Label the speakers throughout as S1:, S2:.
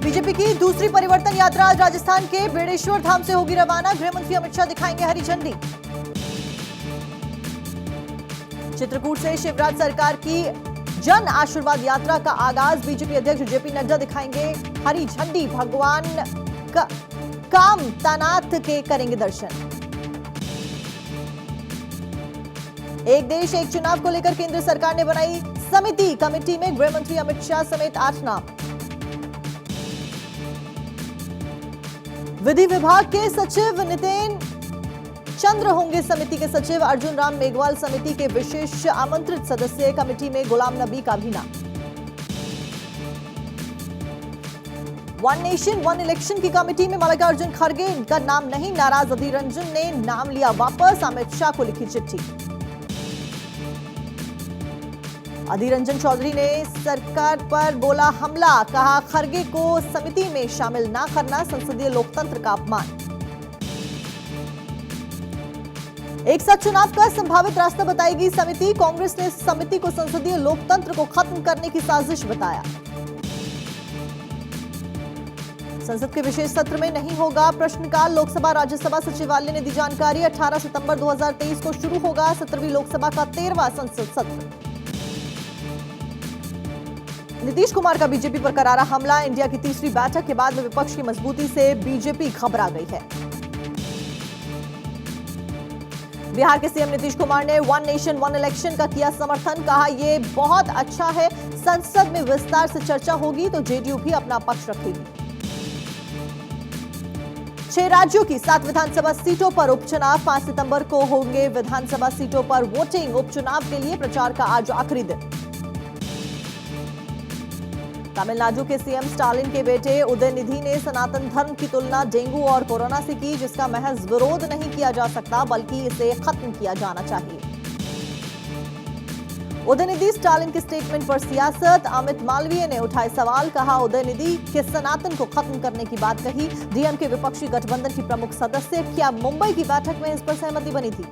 S1: BJP की दूसरी परिवर्तन यात्रा आज राजस्थान के बेड़ेश्वर धाम से होगी रवाना। गृह मंत्री अमित शाह दिखाएंगे हरी झंडी। चित्रकूट से शिवराज सरकार की जन आशीर्वाद यात्रा का आगाज। बीजेपी अध्यक्ष जेपी नड्डा दिखाएंगे हरी झंडी। भगवान काम तानाथ के करेंगे दर्शन। एक देश एक चुनाव को लेकर केंद्र सरकार ने बनाई समिति। कमेटी में गृह मंत्री अमित शाह समेत 8 नाम। विधि विभाग के सचिव नितिन चंद्र होंगे समिति के सचिव। अर्जुन राम मेघवाल समिति के विशेष आमंत्रित सदस्य। कमेटी में गुलाम नबी का भी नाम। वन नेशन वन इलेक्शन की कमेटी में मल्लिकार्जुन खड़गे का नाम नहीं। नाराज अधीर रंजन ने नाम लिया वापस। अमित शाह को लिखी चिट्ठी। अधीर रंजन चौधरी ने सरकार पर बोला हमला। कहा खड़गे को समिति में शामिल ना करना संसदीय लोकतंत्र का अपमान। एक साथ चुनाव का संभावित रास्ता बताएगी समिति। कांग्रेस ने समिति को संसदीय लोकतंत्र को खत्म करने की साजिश बताया। संसद के विशेष सत्र में नहीं होगा प्रश्नकाल। लोकसभा राज्यसभा सचिवालय ने दी जानकारी। 18 सितंबर 2023 को शुरू होगा 17वीं लोकसभा का 13वां संसद सत्र। नीतीश कुमार का बीजेपी पर करारा हमला। इंडिया की तीसरी बैठक के बाद में विपक्ष की मजबूती से बीजेपी घबरा गई है। बिहार के सीएम नीतीश कुमार ने वन नेशन वन इलेक्शन का किया समर्थन। कहा यह बहुत अच्छा है। संसद में विस्तार से चर्चा होगी तो जेडीयू भी अपना पक्ष रखेगी। 6 राज्यों की 7 विधानसभा सीटों पर उपचुनाव। 5 सितंबर को होंगे विधानसभा सीटों पर वोटिंग। उपचुनाव के लिए प्रचार का आज आखिरी दिन। तमिलनाडु के सीएम स्टालिन के बेटे उदयनिधि ने सनातन धर्म की तुलना डेंगू और कोरोना से की, जिसका महज विरोध नहीं किया जा सकता बल्कि इसे खत्म किया जाना चाहिए। उदयनिधि स्टालिन के स्टेटमेंट पर सियासत। अमित मालवीय ने उठाए सवाल। कहा उदयनिधि के सनातन को खत्म करने की बात कही। डीएम के विपक्षी गठबंधन की प्रमुख सदस्य। क्या मुंबई की बैठक में इस पर सहमति बनी थी?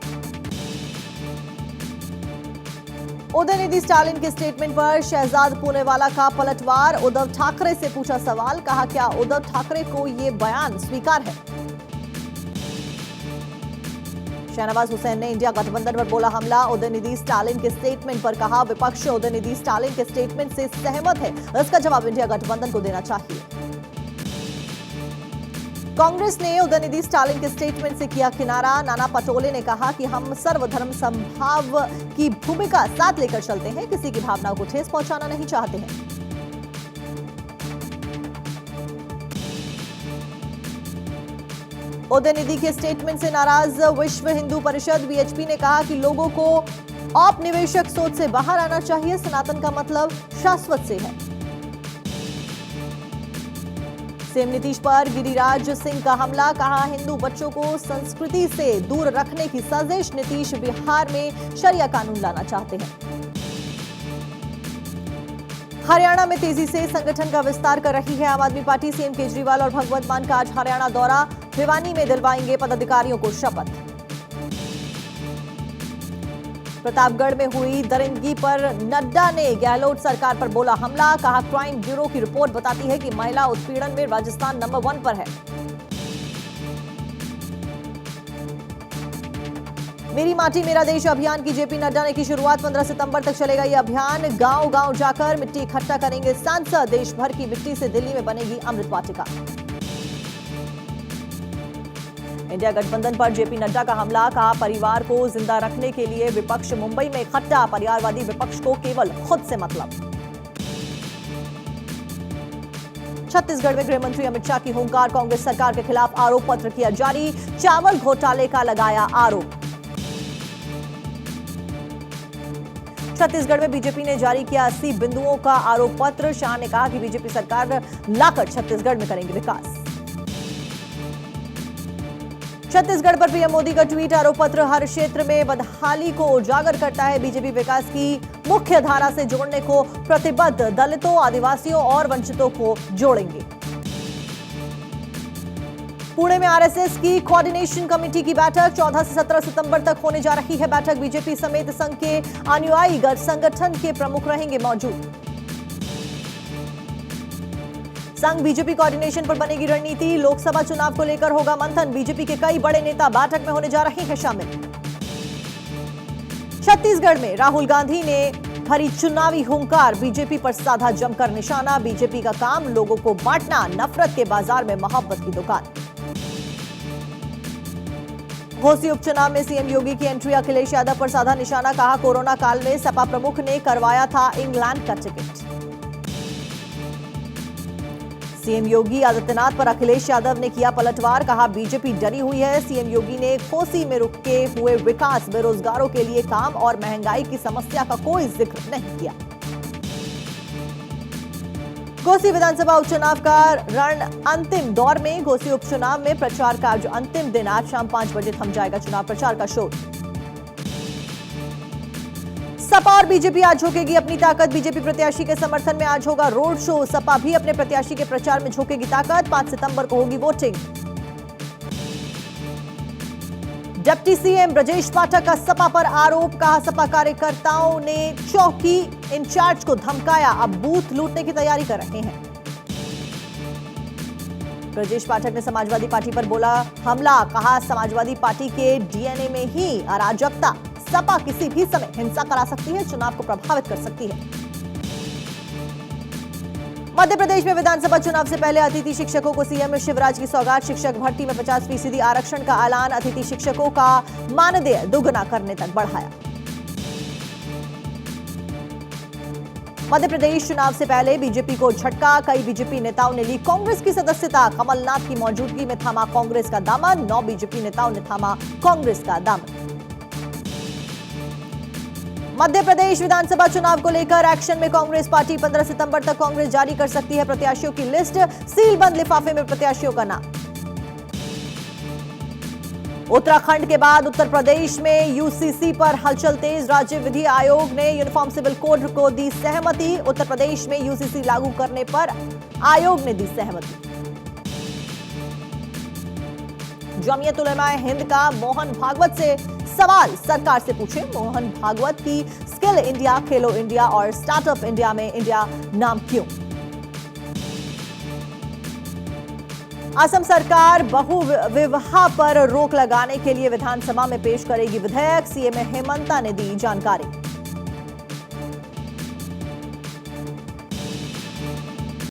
S1: उदयनिधि स्टालिन के स्टेटमेंट पर शहजाद पूनेवाला का पलटवार। उद्धव ठाकरे से पूछा सवाल। कहा क्या उद्धव ठाकरे को यह बयान स्वीकार है? शहनवाज हुसैन ने इंडिया गठबंधन पर बोला हमला। उदयनिधि स्टालिन के स्टेटमेंट पर कहा विपक्ष उदयनिधि स्टालिन के स्टेटमेंट से सहमत है। इसका जवाब इंडिया गठबंधन को देना चाहिए। कांग्रेस ने उदयनिधि स्टालिन के स्टेटमेंट से किया किनारा। नाना पटोले ने कहा कि हम सर्वधर्म समभाव की भूमिका साथ लेकर चलते हैं, किसी की भावनाओं को ठेस पहुंचाना नहीं चाहते हैं। उदयनिधि के स्टेटमेंट से नाराज विश्व हिंदू परिषद। वीएचपी ने कहा कि लोगों को औपनिवेशिक सोच से बाहर आना चाहिए। सनातन का मतलब शाश्वत से है। सीएम नीतीश पर गिरिराज सिंह का हमला। कहा हिंदू बच्चों को संस्कृति से दूर रखने की साजिश। नीतीश बिहार में शरिया कानून लाना चाहते हैं। हरियाणा में तेजी से संगठन का विस्तार कर रही है आम आदमी पार्टी। सीएम केजरीवाल और भगवंत मान का आज हरियाणा दौरा। भिवानी में दिलवाएंगे पदाधिकारियों को शपथ। प्रतापगढ़ में हुई दरिंदगी पर नड्डा ने गहलोत सरकार पर बोला हमला। कहा क्राइम ब्यूरो की रिपोर्ट बताती है कि महिला उत्पीड़न में राजस्थान नंबर 1 पर है। मेरी माटी मेरा देश अभियान की जेपी नड्डा ने की शुरुआत। 15 सितंबर तक चलेगा यह अभियान। गांव-गांव जाकर मिट्टी इकट्ठा करेंगे सांसद। देश भर की मिट्टी से दिल्ली में बनेगी अमृत वाटिका। इंडिया गठबंधन पर जेपी नड्डा का हमला। कहा परिवार को जिंदा रखने के लिए विपक्ष मुंबई में इकट्ठा। परिवारवादी विपक्ष को केवल खुद से मतलब। छत्तीसगढ़ में गृह मंत्री अमित शाह की हुंकार। कांग्रेस सरकार के खिलाफ आरोप पत्र किया जारी। चावल घोटाले का लगाया आरोप। छत्तीसगढ़ में बीजेपी ने जारी किया 80 बिंदुओं का आरोप पत्र। शाह ने कहा कि बीजेपी सरकार लाकर छत्तीसगढ़ में करेंगे विकास। छत्तीसगढ़ पर पीएम मोदी का ट्वीट। आरोप पत्र हर क्षेत्र में बदहाली को उजागर करता है। बीजेपी विकास की मुख्य धारा से जोड़ने को प्रतिबद्ध। दलितों, आदिवासियों और वंचितों को जोड़ेंगे। पुणे में आरएसएस की कोऑर्डिनेशन कमेटी की बैठक 14 से 17 सितंबर तक होने जा रही है बैठक। बीजेपी समेत संघ के अनुयायी संगठन के प्रमुख रहेंगे मौजूद। संघ बीजेपी कोऑर्डिनेशन पर बनेगी रणनीति। लोकसभा चुनाव को लेकर होगा मंथन। बीजेपी के कई बड़े नेता बैठक में होने जा रहे हैं शामिल। छत्तीसगढ़ में राहुल गांधी ने भरी चुनावी हुंकार। बीजेपी पर साधा जमकर निशाना। बीजेपी का काम लोगों को बांटना, नफरत के बाजार में मोहब्बत की दुकान। घोसी उपचुनाव में सीएम योगी की एंट्री। अखिलेश यादव पर साधा निशाना। कहा कोरोना काल में सपा प्रमुख ने करवाया था इंग्लैंड का टिकट। सीएम योगी आदित्यनाथ पर अखिलेश यादव ने किया पलटवार। कहा बीजेपी डरी हुई है। सीएम योगी ने घोसी में रुके हुए विकास, बेरोजगारों के लिए काम और महंगाई की समस्या का कोई जिक्र नहीं किया। घोसी विधानसभा उपचुनाव का रण अंतिम दौर में। घोसी उपचुनाव में प्रचार का आज अंतिम दिन। आज शाम 5 बजे थम जाएगा चुनाव प्रचार का शोर। सपा और बीजेपी आज झोंकेगी अपनी ताकत। बीजेपी प्रत्याशी के समर्थन में आज होगा रोड शो। सपा भी अपने प्रत्याशी के प्रचार में झोंकेगी ताकत। 5 सितंबर को होगी voting. Deputy CM Brajesh Pathak का सपा पर आरोप। कहा सपा कार्यकर्ताओं ने चौकी इंचार्ज को धमकाया, अब बूथ लूटने की तैयारी कर रहे हैं। ब्रजेश पाठक ने समाजवादी पार्टी पर बोला हमला। कहा समाजवादी पार्टी के डीएनए में ही अराजकता। सपा किसी भी समय हिंसा करा सकती है, चुनाव को प्रभावित कर सकती है। मध्य प्रदेश में विधानसभा चुनाव से पहले अतिथि शिक्षकों को सीएम शिवराज की सौगात। शिक्षक भर्ती में 50% आरक्षण का ऐलान। अतिथि शिक्षकों का मानदेय दोगुना करने तक बढ़ाया। मध्य प्रदेश चुनाव से पहले बीजेपी को झटका। कई बीजेपी नेताओं ने ली कांग्रेस की सदस्यता। कमलनाथ की मौजूदगी में थामा कांग्रेस का दामन। 9 बीजेपी नेताओं ने थामा कांग्रेस का दामन। मध्य प्रदेश विधानसभा चुनाव को लेकर एक्शन में कांग्रेस पार्टी। 15 सितंबर तक कांग्रेस जारी कर सकती है प्रत्याशियों की लिस्ट। सीलबंद लिफाफे में प्रत्याशियों का नाम। उत्तराखंड के बाद उत्तर प्रदेश में यूसीसी पर हलचल तेज। राज्य विधि आयोग ने यूनिफॉर्म सिविल कोड को दी सहमति। उत्तर प्रदेश में यूसीसी लागू करने पर आयोग ने दी सहमति। जमीयत उलेमाए हिंद का मोहन भागवत से सवाल। सरकार से पूछे मोहन भागवत की स्किल इंडिया, खेलो इंडिया और स्टार्टअप इंडिया में इंडिया नाम क्यों? असम सरकार बहुविवाह पर रोक लगाने के लिए विधानसभा में पेश करेगी विधेयक। सीएम हेमंता ने दी जानकारी।